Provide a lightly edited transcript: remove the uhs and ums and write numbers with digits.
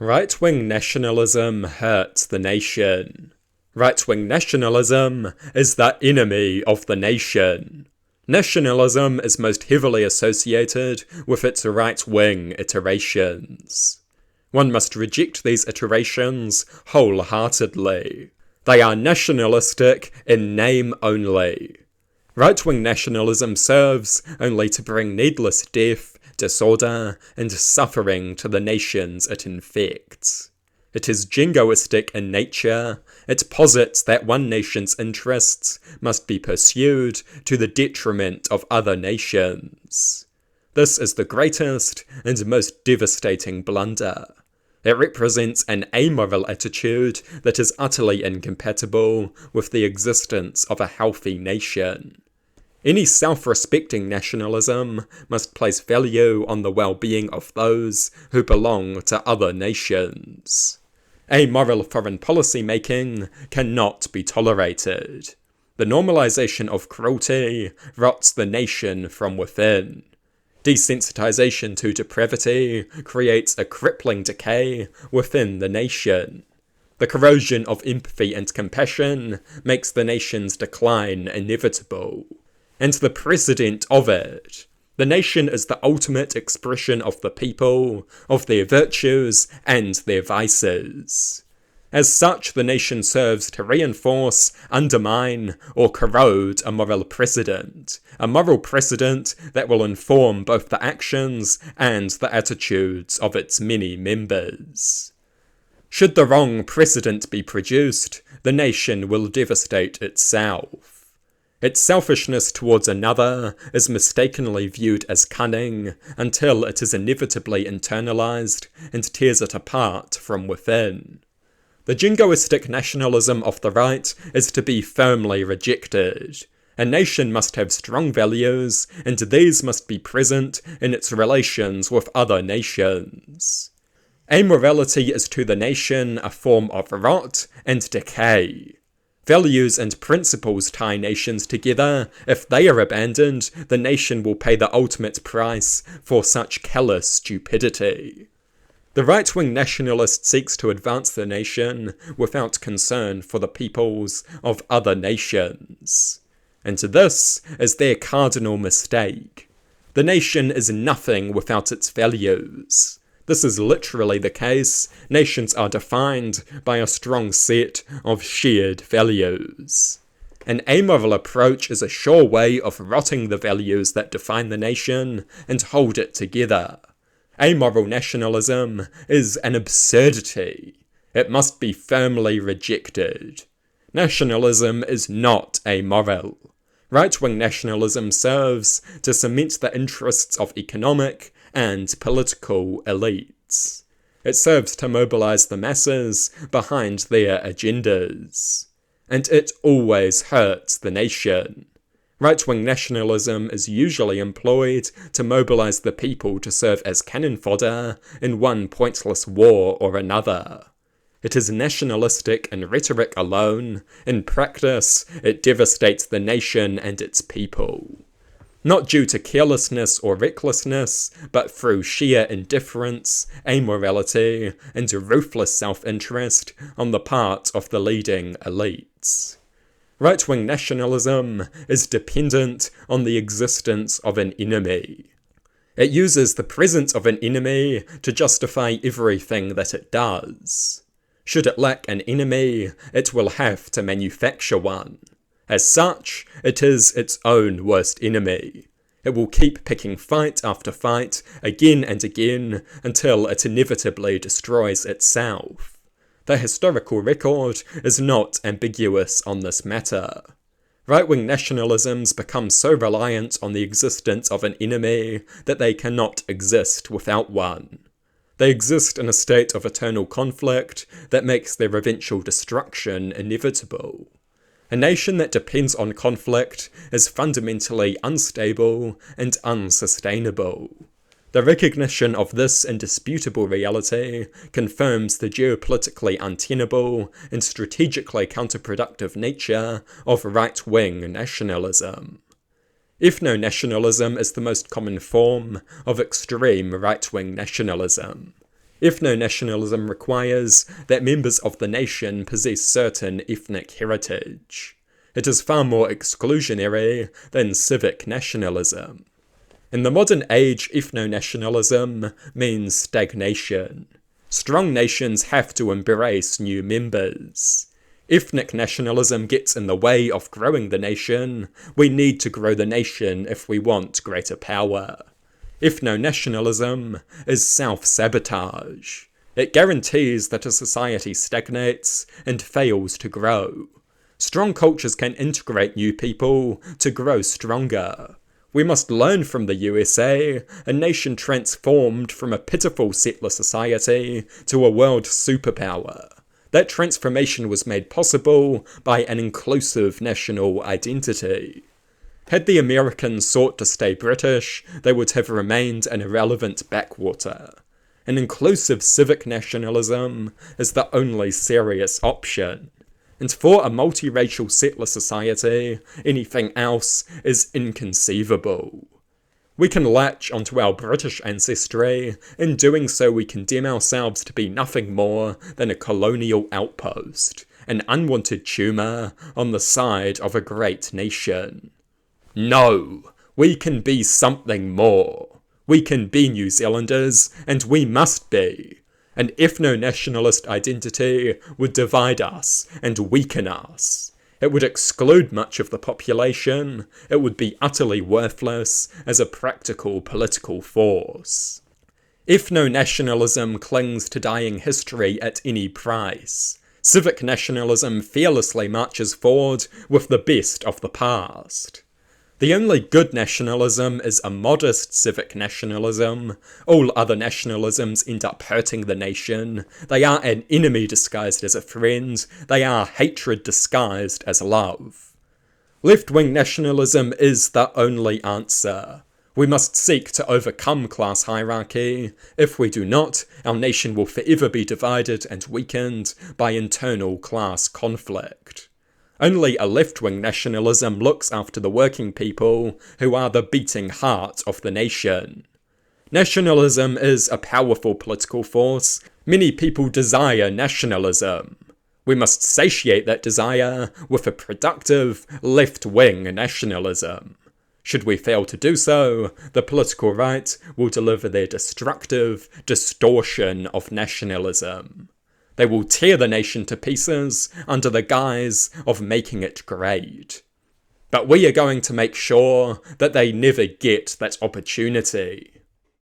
Right-wing nationalism hurts the nation. Right-wing nationalism is the enemy of the nation. Nationalism is most heavily associated with its right-wing iterations. One must reject these iterations wholeheartedly. They are nationalistic in name only. Right-wing nationalism serves only to bring needless death, disorder, and suffering to the nations it infects. It is jingoistic in nature. It posits that one nation's interests must be pursued to the detriment of other nations. This is the greatest and most devastating blunder. It represents an amoral attitude that is utterly incompatible with the existence of a healthy nation. Any self-respecting nationalism must place value on the well-being of those who belong to other nations. Amoral foreign policy making cannot be tolerated. The normalization of cruelty rots the nation from within. Desensitization to depravity creates a crippling decay within the nation. The corrosion of empathy and compassion makes the nation's decline inevitable. And the precedent of it. The nation is the ultimate expression of the people, of their virtues and their vices. As such, the nation serves to reinforce, undermine, or corrode a moral precedent that will inform both the actions and the attitudes of its many members. Should the wrong precedent be produced, the nation will devastate itself. Its selfishness towards another is mistakenly viewed as cunning until it is inevitably internalized and tears it apart from within. The jingoistic nationalism of the right is to be firmly rejected. A nation must have strong values, and these must be present in its relations with other nations. Amorality is to the nation a form of rot and decay. Values and principles tie nations together. If they are abandoned, the nation will pay the ultimate price for such callous stupidity. The right-wing nationalist seeks to advance the nation without concern for the peoples of other nations. And this is their cardinal mistake. The nation is nothing without its values. This is literally the case. Nations are defined by a strong set of shared values. An amoral approach is a sure way of rotting the values that define the nation and hold it together. Amoral nationalism is an absurdity. It must be firmly rejected. Nationalism is not amoral. Right-wing nationalism serves to cement the interests of economic and political elites. It serves to mobilize the masses behind their agendas. And it always hurts the nation. Right-wing nationalism is usually employed to mobilize the people to serve as cannon fodder in one pointless war or another. It is nationalistic in rhetoric alone. In practice, it devastates the nation and its people. Not due to carelessness or recklessness, but through sheer indifference, amorality, and ruthless self-interest on the part of the leading elites. Right-wing nationalism is dependent on the existence of an enemy. It uses the presence of an enemy to justify everything that it does. Should it lack an enemy, it will have to manufacture one. As such, it is its own worst enemy. It will keep picking fight after fight, again and again, until it inevitably destroys itself. The historical record is not ambiguous on this matter. Right-wing nationalisms become so reliant on the existence of an enemy that they cannot exist without one. They exist in a state of eternal conflict that makes their eventual destruction inevitable. A nation that depends on conflict is fundamentally unstable and unsustainable. The recognition of this indisputable reality confirms the geopolitically untenable and strategically counterproductive nature of right-wing nationalism. Ethno-nationalism is the most common form of extreme right-wing nationalism. Ethno-nationalism requires that members of the nation possess certain ethnic heritage. It is far more exclusionary than civic nationalism. In the modern age, ethno-nationalism means stagnation. Strong nations have to embrace new members. Ethnic nationalism gets in the way of growing the nation. We need to grow the nation if we want greater power. Ethno-nationalism is self-sabotage. It guarantees that a society stagnates and fails to grow. Strong cultures can integrate new people to grow stronger. We must learn from the USA, a nation transformed from a pitiful settler society to a world superpower. That transformation was made possible by an inclusive national identity. Had the Americans sought to stay British, they would have remained an irrelevant backwater. An inclusive civic nationalism is the only serious option. And for a multiracial settler society, anything else is inconceivable. We can latch onto our British ancestry. In doing so, we condemn ourselves to be nothing more than a colonial outpost, an unwanted tumour on the side of a great nation. No, we can be something more. We can be New Zealanders, and we must be. An ethno-nationalist identity would divide us and weaken us. It would exclude much of the population. It would be utterly worthless as a practical political force. Ethno-nationalism clings to dying history at any price. Civic nationalism fearlessly marches forward with the best of the past. The only good nationalism is a modest civic nationalism. All other nationalisms end up hurting the nation. They are an enemy disguised as a friend. They are hatred disguised as love. Left-wing nationalism is the only answer. We must seek to overcome class hierarchy. If we do not, our nation will forever be divided and weakened by internal class conflict. Only a left-wing nationalism looks after the working people, who are the beating heart of the nation. Nationalism is a powerful political force. Many people desire nationalism. We must satiate that desire with a productive left-wing nationalism. Should we fail to do so, the political right will deliver their destructive distortion of nationalism. They will tear the nation to pieces under the guise of making it great. But we are going to make sure that they never get that opportunity.